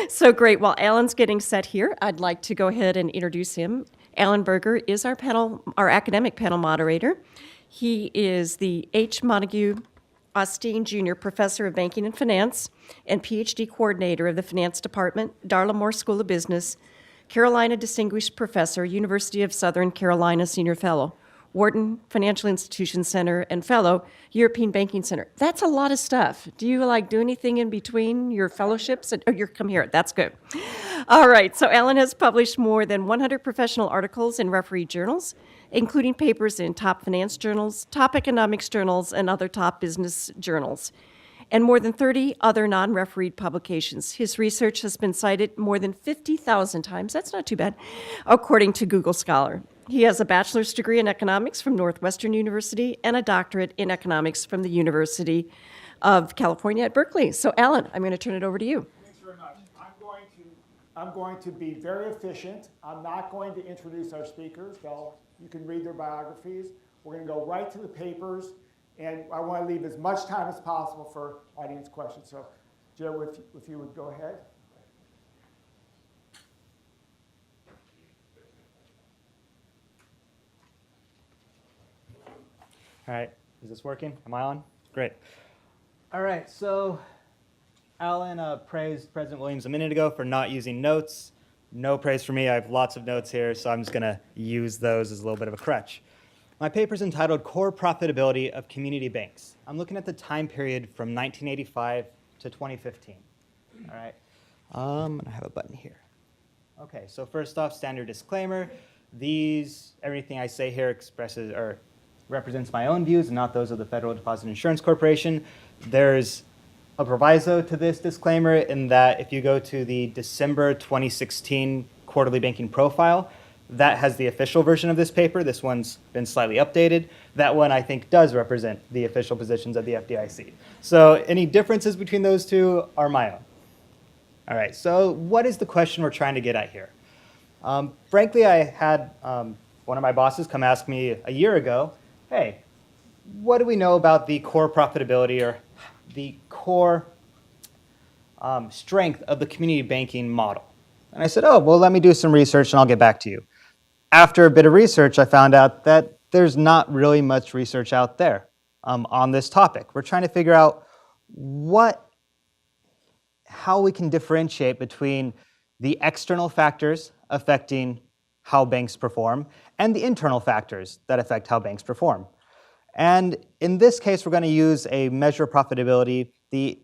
So great. While Alan's getting set here, I'd like to go ahead and introduce him. Alan Berger is our academic panel moderator. He is the H. Montague Austin Jr. Professor of Banking and Finance and PhD coordinator of the Finance Department, Darla Moore School of Business, Carolina Distinguished Professor, University of Southern Carolina Senior Fellow, Wharton Financial Institution Center, and Fellow, European Banking Center. That's a lot of stuff. Do you do anything in between your fellowships? Oh, you come here. That's good. All right. So Alan has published more than 100 professional articles in refereed journals, including papers in top finance journals, top economics journals, and other top business journals, and more than 30 other non-refereed publications. His research has been cited more than 50,000 times. That's not too bad, according to Google Scholar. He has a bachelor's degree in economics from Northwestern University and a doctorate in economics from the University of California at Berkeley. So, Alan, I'm going to turn it over to you. Thanks very much. I'm going to be very efficient. I'm not going to introduce our speakers. You can read their biographies. We're going to go right to the papers, and I want to leave as much time as possible for audience questions. So, Joe, if you would go ahead. All right, is this working? Am I on? Great. All right, so Alan praised President Williams a minute ago for not using notes. No praise for me. I have lots of notes here, so I'm just going to use those as a little bit of a crutch. My paper is entitled Core Profitability of Community Banks. I'm looking at the time period from 1985 to 2015. All right, and I have a button here. Okay, so first off, standard disclaimer. Everything I say here expresses or represents my own views and not those of the Federal Deposit Insurance Corporation. There's a proviso to this disclaimer in that if you go to the December 2016 quarterly banking profile, that has the official version of this paper. This one's been slightly updated. That one, I think, does represent the official positions of the FDIC. So any differences between those two are my own. All right, so what is the question we're trying to get at here? Frankly, I had one of my bosses come ask me a year ago, hey, what do we know about the core profitability or the core strength of the community banking model? And I said, oh, well, let me do some research and I'll get back to you. After a bit of research, I found out that there's not really much research out there on this topic. We're trying to figure out how we can differentiate between the external factors affecting how banks perform and the internal factors that affect how banks perform. And in this case, we're going to use a measure of profitability, the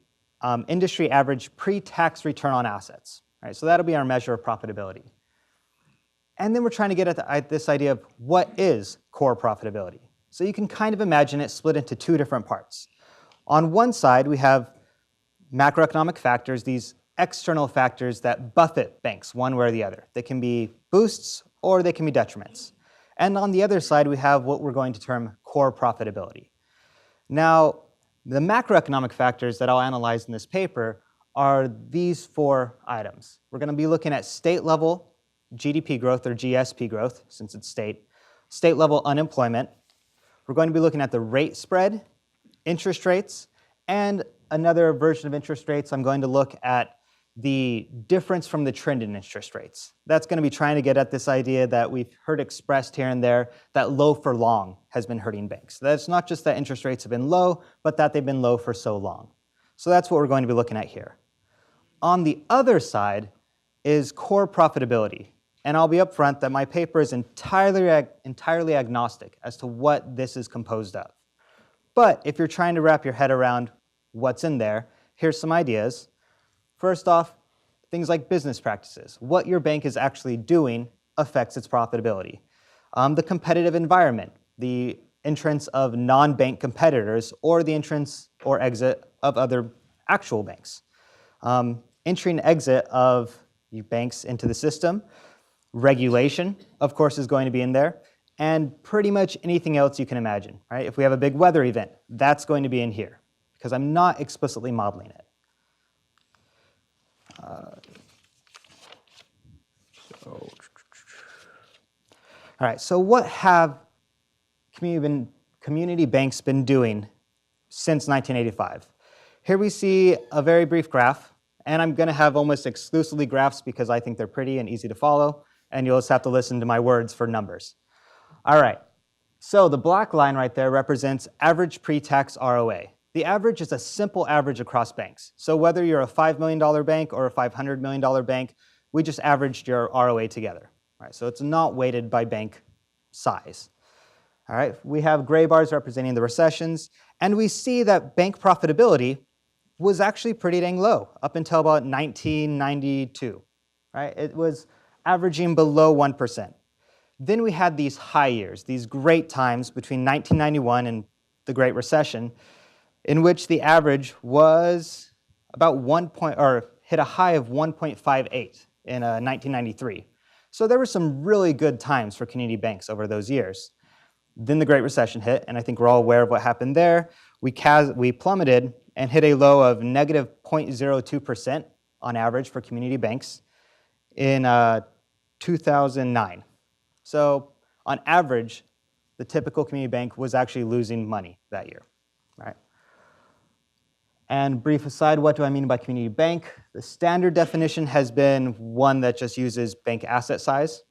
industry average pre-tax return on assets. All right, so that'll be our measure of profitability. And then we're trying to get at this idea of what is core profitability. So you can kind of imagine it split into two different parts. On one side, we have macroeconomic factors, these external factors that buffet banks one way or the other. They can be boosts or they can be detriments. And on the other side, we have what we're going to term core profitability. Now, the macroeconomic factors that I'll analyze in this paper are these four items. We're going to be looking at state-level GDP growth, or GSP growth, since it's state-level unemployment. We're going to be looking at the rate spread, interest rates, and another version of interest rates, I'm going to look at the difference from the trend in interest rates. That's going to be trying to get at this idea that we've heard expressed here and there that low for long has been hurting banks. That's not just that interest rates have been low, but that they've been low for so long. So that's what we're going to be looking at here. On the other side is core profitability. And I'll be upfront that my paper is entirely agnostic as to what this is composed of. But if you're trying to wrap your head around what's in there, here's some ideas. First off, things like business practices. What your bank is actually doing affects its profitability. The competitive environment, the entrance of non-bank competitors, or the entrance or exit of other actual banks. Entry and exit of banks into the system. Regulation, of course, is going to be in there. And pretty much anything else you can imagine, right? If we have a big weather event, that's going to be in here, because I'm not explicitly modeling it. All right, so what have community banks been doing since 1985? Here we see a very brief graph, And I'm going to have almost exclusively graphs because I think they're pretty and easy to follow, and you'll just have to listen to my words for numbers. All right, so the black line right there represents average pre-tax ROA. The average is a simple average across banks. So whether you're a $5 million bank or a $500 million bank, we just averaged your ROA together. All right, so it's not weighted by bank size. All right, we have gray bars representing the recessions, and we see that bank profitability was actually pretty dang low up until about 1992. Right? It was averaging below 1%. Then we had these high years, these great times between 1991 and the Great Recession, in which the average was about hit a high of 1.58 in 1993. So there were some really good times for community banks over those years. Then the Great Recession hit, and I think we're all aware of what happened there. We plummeted and hit a low of negative 0.02% on average for community banks in 2009. So on average, the typical community bank was actually losing money that year. Right? And brief aside, what do I mean by community bank? The standard definition has been one that just uses bank asset size.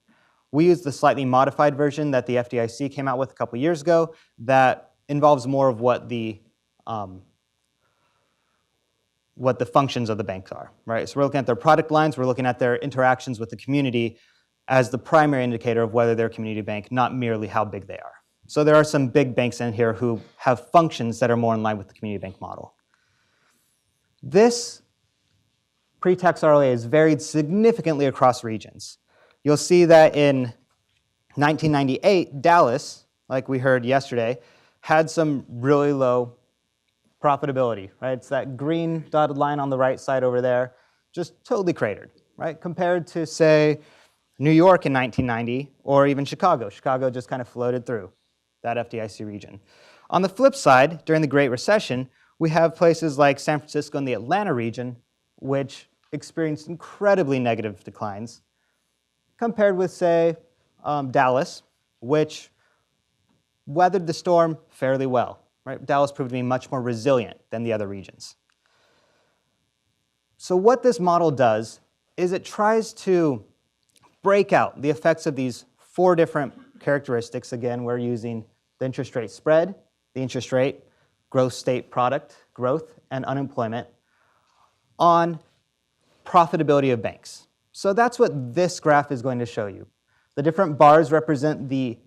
We use the slightly modified version that the FDIC came out with a couple years ago that involves more of what the functions of the banks are, right? So we're looking at their product lines, we're looking at their interactions with the community as the primary indicator of whether they're a community bank, not merely how big they are. So there are some big banks in here who have functions that are more in line with the community bank model. This pre-tax ROA has varied significantly across regions. You'll see that in 1998, Dallas, like we heard yesterday, had some really low profitability, right? It's that green dotted line on the right side over there, just totally cratered, right? Compared to, say, New York in 1990, or even Chicago. Chicago just kind of floated through that FDIC region. On the flip side, during the Great Recession, we have places like San Francisco and the Atlanta region, which experienced incredibly negative declines, compared with, say, Dallas, which weathered the storm fairly well. Right? Dallas proved to be much more resilient than the other regions. So what this model does is it tries to break out the effects of these four different characteristics. Again, we're using the interest rate spread, the interest rate, gross state product growth, and unemployment on profitability of banks. So that's what this graph is going to show you. The different bars represent the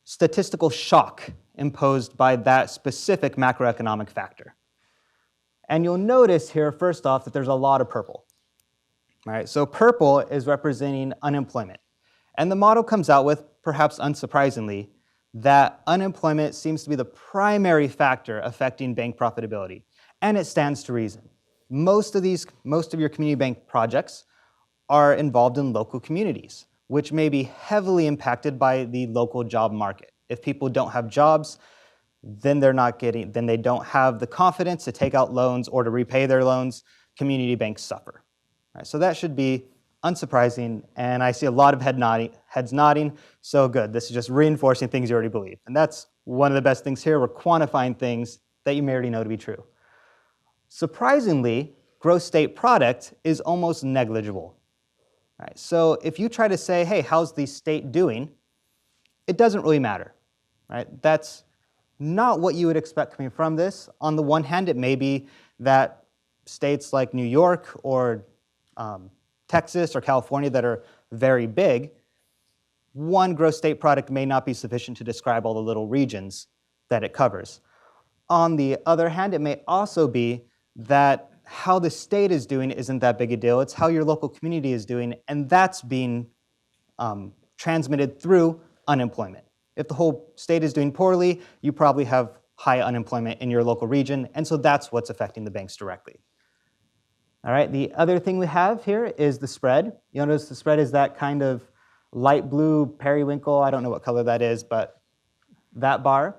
statistical shock imposed by that specific macroeconomic factor. And you'll notice here, first off, that there's a lot of purple. All right, so purple is representing unemployment. And the model comes out with, perhaps unsurprisingly, that unemployment seems to be the primary factor affecting bank profitability. And it stands to reason. Most of your community bank projects are involved in local communities, which may be heavily impacted by the local job market. If people don't have jobs, then they don't have the confidence to take out loans or to repay their loans. Community banks suffer. Right, so that should be unsurprising, and I see a lot of heads nodding, so good. This is just reinforcing things you already believe. And that's one of the best things here. We're quantifying things that you may already know to be true. Surprisingly, gross state product is almost negligible. Right, so if you try to say, hey, how's the state doing? It doesn't really matter. Right? That's not what you would expect coming from this. On the one hand, it may be that states like New York or Texas or California that are very big, one gross state product may not be sufficient to describe all the little regions that it covers. On the other hand, it may also be that how the state is doing isn't that big a deal. It's how your local community is doing, and that's being transmitted through unemployment. If the whole state is doing poorly, you probably have high unemployment in your local region, and so that's what's affecting the banks directly. All right, the other thing we have here is the spread. You'll notice the spread is that kind of light blue periwinkle. I don't know what color that is, but that bar.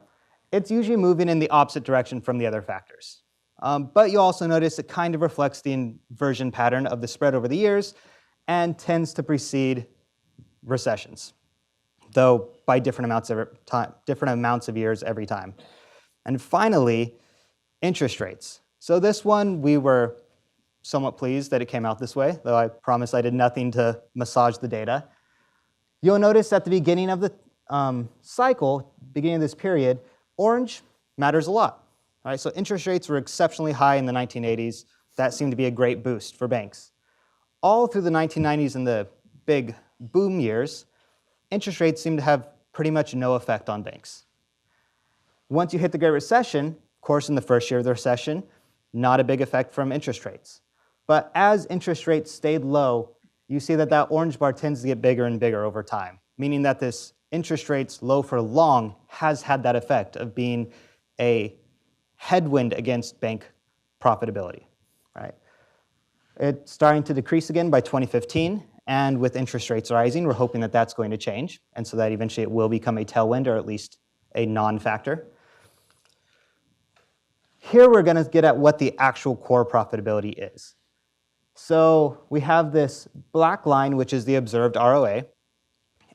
It's usually moving in the opposite direction from the other factors. But you also notice it kind of reflects the inversion pattern of the spread over the years and tends to precede recessions, though by different amounts of years every time. And finally, interest rates. So this one we were somewhat pleased that it came out this way, though I promise I did nothing to massage the data. You'll notice at the beginning of the cycle, beginning of this period, orange matters a lot. All right, so interest rates were exceptionally high in the 1980s. That seemed to be a great boost for banks. All through the 1990s and the big boom years, interest rates seemed to have pretty much no effect on banks. Once you hit the Great Recession, of course in the first year of the recession, not a big effect from interest rates. But as interest rates stayed low, you see that that orange bar tends to get bigger and bigger over time, meaning that this interest rates low for long has had that effect of being a headwind against bank profitability, right? It's starting to decrease again by 2015, and with interest rates rising, we're hoping that that's going to change, and so that eventually it will become a tailwind or at least a non-factor. Here we're going to get at what the actual core profitability is. So we have this black line, which is the observed ROA,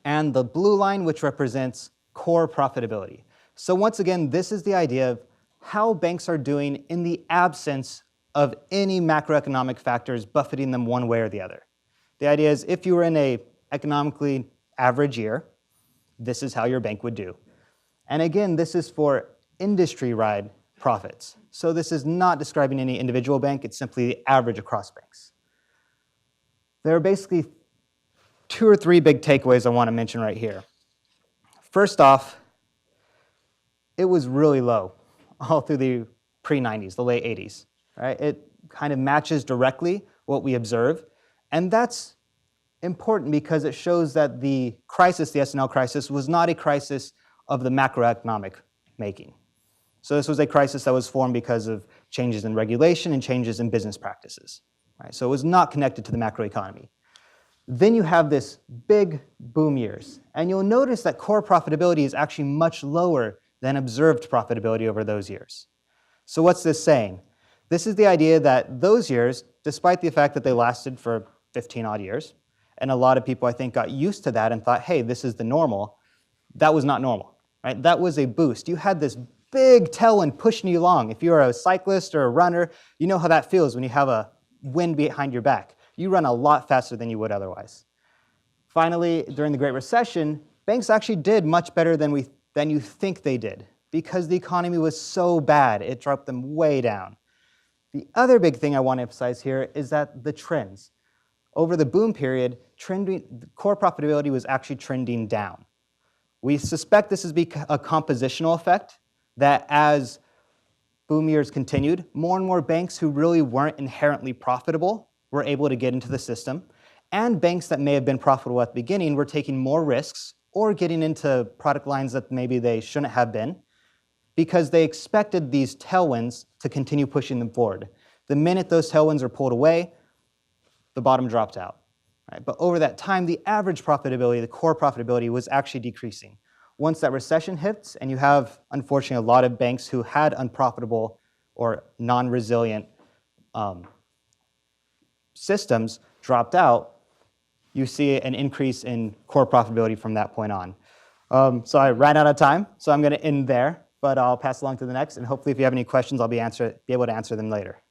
and the blue line, which represents core profitability. So once again, this is the idea of how banks are doing in the absence of any macroeconomic factors buffeting them one way or the other. The idea is if you were in an economically average year, this is how your bank would do. And again, this is for industry-wide profits. So this is not describing any individual bank, it's simply the average across banks. There are basically 2 or 3 big takeaways I want to mention right here. First off, it was really low all through the pre-90s, the late 80s. Right? It kind of matches directly what we observe, and that's important because it shows that the crisis, the S&L crisis, was not a crisis of the macroeconomic making. So this was a crisis that was formed because of changes in regulation and changes in business practices. Right? So it was not connected to the macroeconomy. Then you have this big boom years, and you'll notice that core profitability is actually much lower than observed profitability over those years. So what's this saying? This is the idea that those years, despite the fact that they lasted for 15 odd years, and a lot of people I think got used to that and thought, hey, this is the normal, that was not normal, right? That was a boost. You had this big tailwind pushing you along. If you're a cyclist or a runner, you know how that feels when you have a wind behind your back. You run a lot faster than you would otherwise. Finally, during the Great Recession, banks actually did much better than you think they did because the economy was so bad, it dropped them way down. The other big thing I want to emphasize here is that the trends. Over the boom period, core profitability was actually trending down. We suspect this is a compositional effect, that as boom years continued, more and more banks who really weren't inherently profitable were able to get into the system, and banks that may have been profitable at the beginning were taking more risks or getting into product lines that maybe they shouldn't have been because they expected these tailwinds to continue pushing them forward. The minute those tailwinds are pulled away, the bottom dropped out. Right? But over that time, the average profitability, the core profitability, was actually decreasing. Once that recession hits, and you have, unfortunately, a lot of banks who had unprofitable or non-resilient systems dropped out, you see an increase in core profitability from that point on. So I ran out of time, so I'm going to end there, but I'll pass along to the next, and hopefully if you have any questions, I'll be able to answer them later.